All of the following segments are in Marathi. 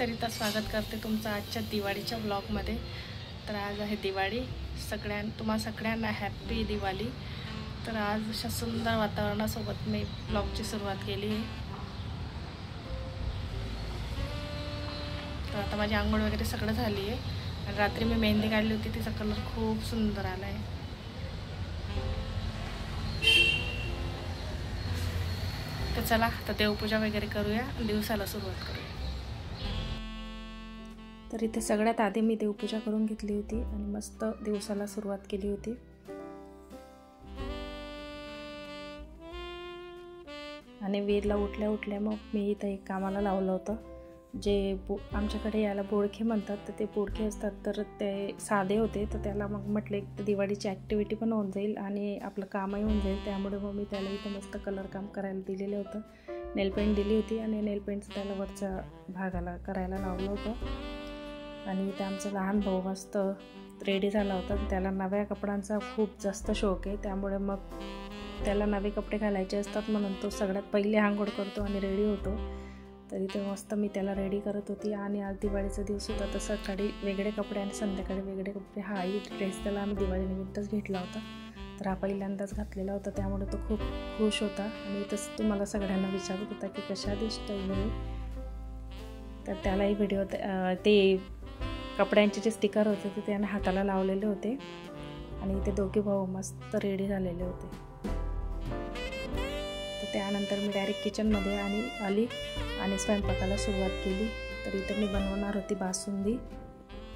सरिता स्वागत करते तुमचं आजच्या दिवाळीच्या ब्लॉगमध्ये। तर आज आहे दिवाळी। तुम्हा सगळ्यांना हॅपी दिवाळी। तर आज अशा सुंदर वातावरणासोबत मी ब्लॉगची सुरुवात केली आहे। तर आता माझी आंघोळ वगैरे सगळं झाली आहे आणि रात्री मी मेहंदी काढली होती, तिचा कलर खूप सुंदर आला आहे। तर चला आता देवपूजा वगैरे करूया आणि दिवसाला सुरुवात करूया। तर इथे सगळ्यात आधी मी देवपूजा करून घेतली होती आणि मस्त दिवसाला सुरुवात केली होती। आणि वीरला उठल्या उठल्या मग मी इथे एक कामाला लावलं होतं, जे आमच्याकडे याला बोडखे म्हणतात। तर ते बोडखे असतात, तर ते साधे होते। तर त्याला मग म्हटले एक दिवाळीची ॲक्टिव्हिटी पण होऊन जाईल आणि आपलं कामही होऊन जाईल। त्यामुळे मग मी त्याला इथं मस्त कलर काम करायला दिलेलं होतं। नेल पेंट दिली होती आणि नेल पेंटचं त्याला वरच्या भागाला करायला लावलं होतं। आणि इथे आमचा लहान भाऊ मस्त रेडी झाला होता। त्याला नव्या कपड्यांचा खूप जास्त शौक आहे, त्यामुळे मग त्याला नवे कपडे घालायचे असतात म्हणून तो सगळ्यात पहिले आंघोळ करतो आणि रेडी होतो। तर इथे मस्त मी त्याला रेडी करत होती। आणि आज दिवाळीचा दिवस होता, तर सकाळी वेगळे कपडे आणि संध्याकाळी वेगळे कपडे। हाही ड्रेस त्याला आम्ही दिवाळीनिमित्तच घेतला होता, तर हा पहिल्यांदाच घातलेला होता, त्यामुळे तो खूप खुश होता। आणि इथंच तुम्हाला सगळ्यांना विचारत होता की कशा दिसतोय मी। तर त्यालाही व्हिडिओ ते कपड्यांचे जे स्टिकर होते ते त्याने हाताला लावलेले होते। आणि इथे दोघे भाऊ मस्त रेडी झालेले होते। तर त्यानंतर मी डायरेक्ट किचनमध्ये आली आणि स्वयंपाकाला सुरुवात केली। तर इथे मी बनवणार होती बासुंदी।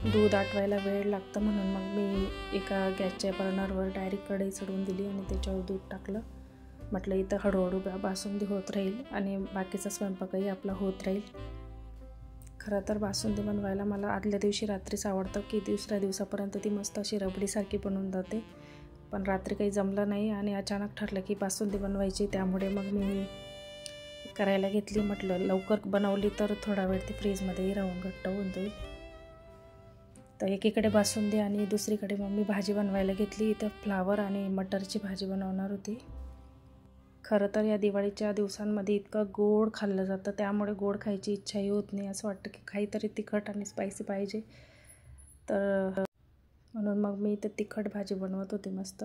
दूध आटवायला वेळ लागतं म्हणून मग मी एका गॅसच्या बर्नरवर डायरेक्ट कढई चढवून दिली आणि त्याच्यावर दूध टाकलं। म्हटलं इथं हळूहळू बासुंदी होत राहील आणि बाकीचा स्वयंपाकही आपला होत राहील। खरं तर बासुंदी बनवायला मला आदल्या दिवशी रात्रीच आवडतं, की दुसऱ्या दिवसापर्यंत ती मस्त अशी रबडीसारखी बनवून जाते। पण रात्री काही जमलं नाही आणि अचानक ठरलं की बासुंदी बनवायची, त्यामुळे मग मी करायला घेतली। म्हटलं लवकर बनवली तर थोडा वेळ ती फ्रीजमध्येही राहून घट्ट होऊन जाईल। तर एकीकडे बासुंदी आणि दुसरीकडे मग मी भाजी बनवायला घेतली। इथं फ्लावर आणि मटरची भाजी बनवणार होती। खरं तर या दिवाळीच्या दिवसांमध्ये इतकं गोड खाल्लं जातं, त्यामुळे गोड खायची इच्छाही होत नाही। असं वाटतं की काहीतरी तिखट आणि स्पायसी पाहिजे। तर म्हणून मग मी इथे तिखट भाजी बनवत होते मस्त।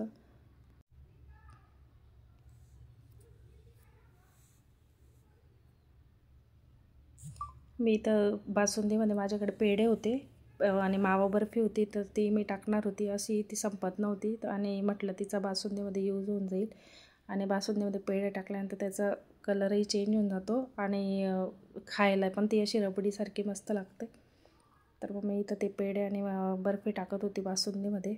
मी इथं बासुंदीमध्ये माझ्याकडे पेढे होते आणि मावा बर्फी होती, तर ती मी टाकणार होती। अशी ती संपत नव्हती आणि म्हटलं तिचा बासुंदीमध्ये यूज होऊन जाईल। आणि बासुंदीमध्ये पेढे टाकल्यानंतर त्याचा कलरही चेंज होऊन जातो आणि खायला पण ती अशी रबडीसारखी मस्त लागते। तर मग मी इथं ते पेढे आणि बर्फी टाकत होती बासुंदीमध्ये।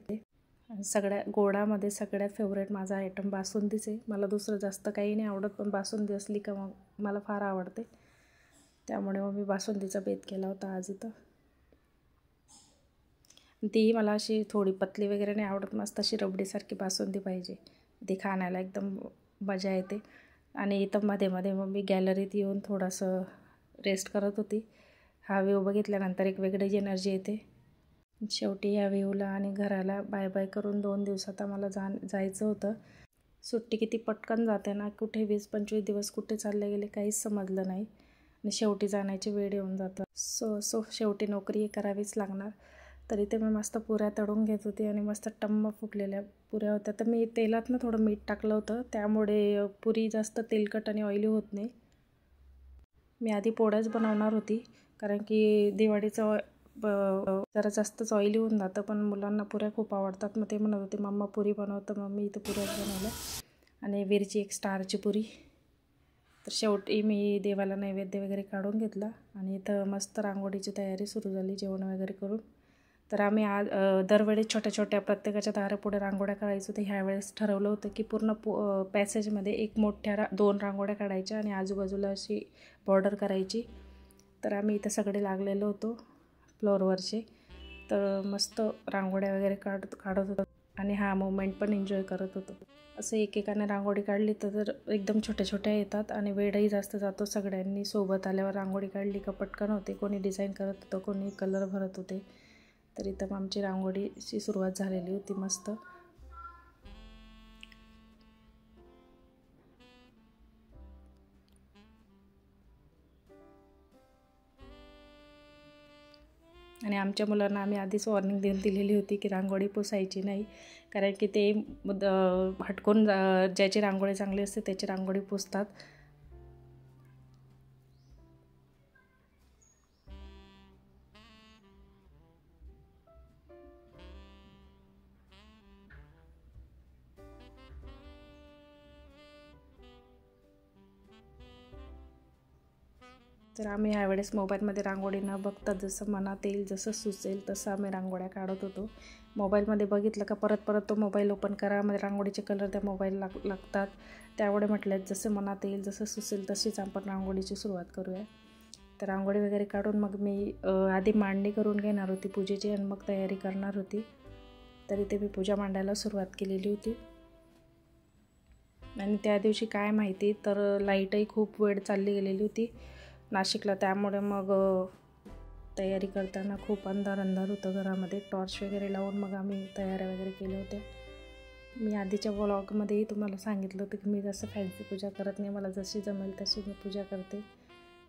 सगळ्या गोडामध्ये सगळ्यात फेवरेट माझा आयटम बासुंदीच आहे। मला दुसरं जास्त काही नाही आवडत, पण बासुंदी असली का मग मला फार आवडते। त्यामुळे मग मी बासुंदीचा बेत केला होता आज इथं। तीही मला अशी थोडी पतली वगैरे नाही आवडत, मस्त अशी रबडीसारखी बासुंदी पाहिजे, ती खाण्याला एकदम मजा येते। आणि इथं मध्ये मध्ये मग मी गॅलरीत येऊन थोडंसं रेस्ट करत होती। हा व्ह्यू बघितल्यानंतर एक वेगळीच एनर्जी येते। शेवटी या व्ह्यूला आणि घराला बाय बाय करून 2 दिवसात आम्हाला जायचं होतं। सुट्टी किती पटकन जाते ना, कुठे 20-25 दिवस कुठे चालले गेले काहीच समजलं नाही आणि शेवटी जाण्याची वेळ येऊन जातं। सो शेवटी नोकरी करावीच लागणार। तर इथे मी मस्त पुऱ्या तळून घेत होती आणि मस्त टम्म फुगलेल्या पुऱ्या होत्या। तर मी तेलात थोडं मीठ टाकलं होतं, त्यामुळे पुरी जास्त तेलकट आणि ऑइली होत नाही। मी आधी पोळ्याच बनवणार होती, कारण की दिवाळीचं जरा जास्तच ऑइली होऊन जातं, पण मुलांना पुऱ्या खूप आवडतात। मग ते म्हणत होते मम्मा पुरी बनव, तर मग मी इथं पुऱ्याच बनवल्या आणि वीरची एक स्टारची पुरी। तर शेवटी मी देवाला नैवेद्य वगैरे काढून घेतला आणि इथं मस्त रांगोळीची तयारी सुरू झाली जेवण वगैरे करून। तर आम्ही आज दरवेळेस छोट्या छोट्या प्रत्येकाच्या दारापुढे रांगोळ्या काढायचो। तर ह्यावेळेस ठरवलं होतं की पूर्ण पॅसेजमध्ये एक मोठ्या 2 रांगोळ्या काढायच्या आणि आजूबाजूला अशी बॉर्डर करायची। तर आम्ही इथं सगळे लागलेलो होतो फ्लोअरवरचे, तर मस्त रांगोळ्या वगैरे काढत होतो आणि हा मोमेंट पण एन्जॉय करत होतो। असं एकेकाने रांगोळी काढली तर एकदम छोट्या छोट्या येतात आणि वेळही जास्त जातो। सगळ्यांनी सोबत आल्यावर रांगोळी काढली का पटकन होते। कोणी डिझाईन करत होतं, कोणी कलर भरत होते। तर इथं आमची रांगोळीची सुरुवात झालेली होती मस्त। आणि आमच्या मुलांना आम्ही आधीच वॉर्निंग देऊन दिलेली होती की रांगोळी पुसायची नाही, कारण की ते हटकून ज्याची रांगोळी चांगली असते त्याची रांगोळी पुसतात. तर आम्ही ह्यावेळेस मोबाईलमध्ये रांगोळी न बघता जसं मनात येईल, जसं सुचेल तसं आम्ही रांगोळ्या काढत होतो. मोबाईलमध्ये बघितलं का परत परत तो मोबाईल ओपन करा, मध्ये रांगोळीचे कलर त्या मोबाईल लागतात. त्यामुळे म्हटलं जसं मनात येईल, जसं सुचेल तशीच आपण रांगोळीची सुरुवात करूया. तर रांगोळी वगैरे काढून मग मी आधी मांडणी करून घेणार होती पूजेची आणि मग तयारी करणार होती. तरी ते मी पूजा मांडायला सुरुवात केलेली होती. आणि त्या दिवशी काय माहिती तर लाईटही खूप वेळ चालली गेलेली होती नाशिकला, त्यामुळे मग तयारी करताना खूप अंधार होतं घरामध्ये. टॉर्च वगैरे लावून मग आम्ही तयाऱ्या वगैरे केल्या होत्या. मी आधीच्या व्लॉगमध्येही तुम्हाला सांगितलं होतं की मी जसं फॅन्सी पूजा करत नाही, मला जशी जमेल तशी मी पूजा करते.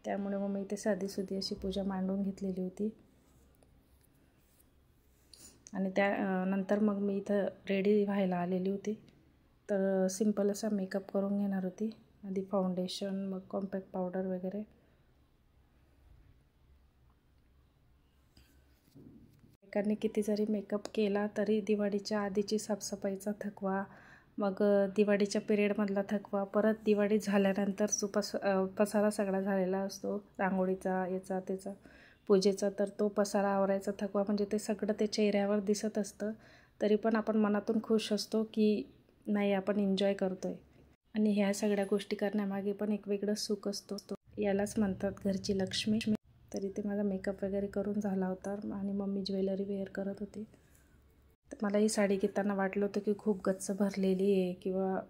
त्यामुळे मग मी इथे साधीसुधी अशी पूजा मांडून घेतलेली होती. आणि त्यानंतर मग मी इथं रेडी व्हायला आलेली होती. तर सिंपल असा मेकअप करून घेणार होती. आधी फाउंडेशन, मग कॉम्पॅक्ट पावडर वगैरे. एकाने किती जरी मेकअप केला तरी दिवाळीच्या आधीची साफसफाईचा थकवा, मग दिवाळीच्या पिरियडमधला थकवा, परत दिवाळी झाल्यानंतर जो पसारा सगळा झालेला असतो रांगोळीचा, याचा त्याचा, पूजेचा, तर तो पसारा आवरायचा थकवा म्हणजे ते सगळं ते चेहऱ्यावर दिसत असतं. तरी पण आपण मनातून खुश असतो की नाही, आपण एन्जॉय करतो आहे. आणि ह्या सगळ्या गोष्टी करण्यामागे पण एक वेगळं सुख असतो. यालाच म्हणतात घरची लक्ष्मी. तरी ते माझा मेकअप वगैरे करून झाला होता आणि मम्मी ज्वेलरी वेअर करत होती. तर मला ही साडी घेताना वाटलं होतं की खूप गच्च भरलेली आहे किंवा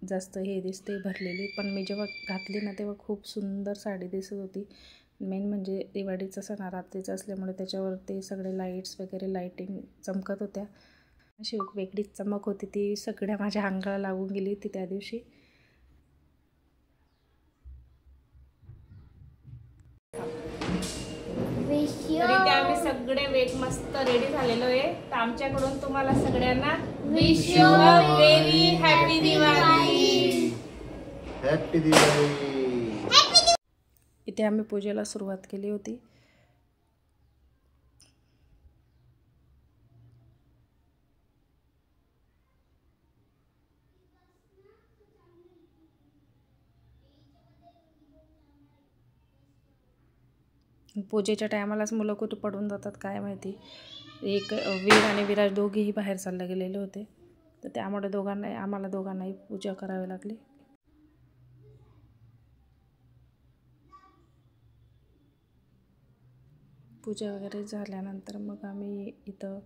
जास्त हे दिसते भरलेली, पण मी जेव्हा घातली ना तेव्हा खूप सुंदर साडी दिसत होती. मेन म्हणजे दिवाळीचा सण रात्रीचा असल्यामुळे त्याच्यावर ते सगळे लाईट्स वगैरे लाईटिंग चमकत होत्या. अशी वेगळीच चमक होती, ती सगळ्या माझ्या अंगाला लागून गेली होती त्या दिवशी. तरी आम्ही सगळे वेग मस्त रेडी झालेलो आहे. तर आमच्याकडून तुम्हाला सगळ्यांना wish you a very happy Diwali. Happy Diwali. इथे आम्ही पूजेला सुरुवात केली होती. पूजेच्या टायमालाच मुलं कुठे पडून जातात काय माहिती. एक वीर आणि विराज दोघेही बाहेर चालले गेलेले होते, तर त्यामुळे आम्हाला दोघांनाही पूजा करावी लागली. पूजा वगैरे झाल्यानंतर मग आम्ही इथं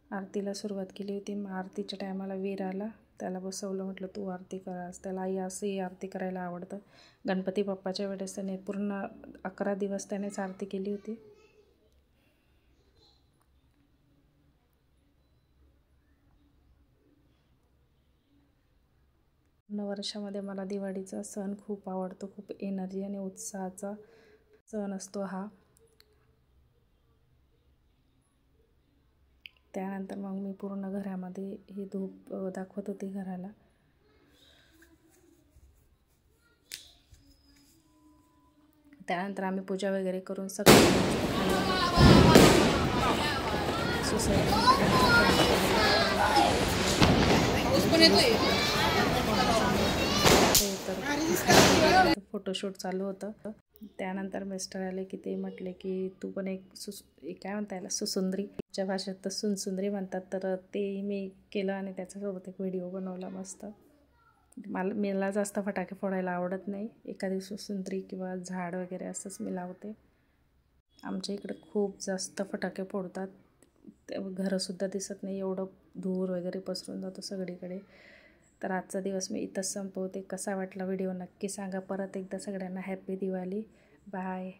आरतीला सुरुवात केली होती. मग आरतीच्या टायमाला वीर आला, त्याला बसवलं, म्हटलं तू आरती करास. त्याला असंही आरती करायला आवडतं. गणपती बाप्पाच्या वेळेस त्याने पूर्ण 11 दिवस त्यानेच आरती केली होती. नववर्षामध्ये मला दिवाळीचा सण खूप आवडतो. खूप एनर्जी आणि उत्साहाचा सण असतो हा. त्यानंतर मग मी पूर्ण घरामध्ये ही धूप दाखवत होती घराला. त्यानंतर आम्ही पूजा वगैरे करून सगळं फोटोशूट चालू होतं. त्यानंतर मिस्टर आले की ते म्हटले की तू पण एक काय म्हणता याला, सुसुंदरी, च्या भाषेत तर सुनसुंदरी म्हणतात, तर ते मी केलं आणि त्याच्यासोबत एक व्हिडिओ बनवला मस्त. मला जास्त फटाके फोडायला आवडत नाही. एखादी सुसुंदरी किंवा झाड वगैरे असंच मी लावते. आमच्या इकडे खूप जास्त फटाके फोडतात, घरंसुद्धा दिसत नाही, एवढं धूर वगैरे पसरून जातो सगळीकडे. तर आजचा दिवस मी इथंच संपवते. कसा वाटला व्हिडिओ नक्की सांगा. परत एकदा सगळ्यांना हॅपी दिवाळी. बाय.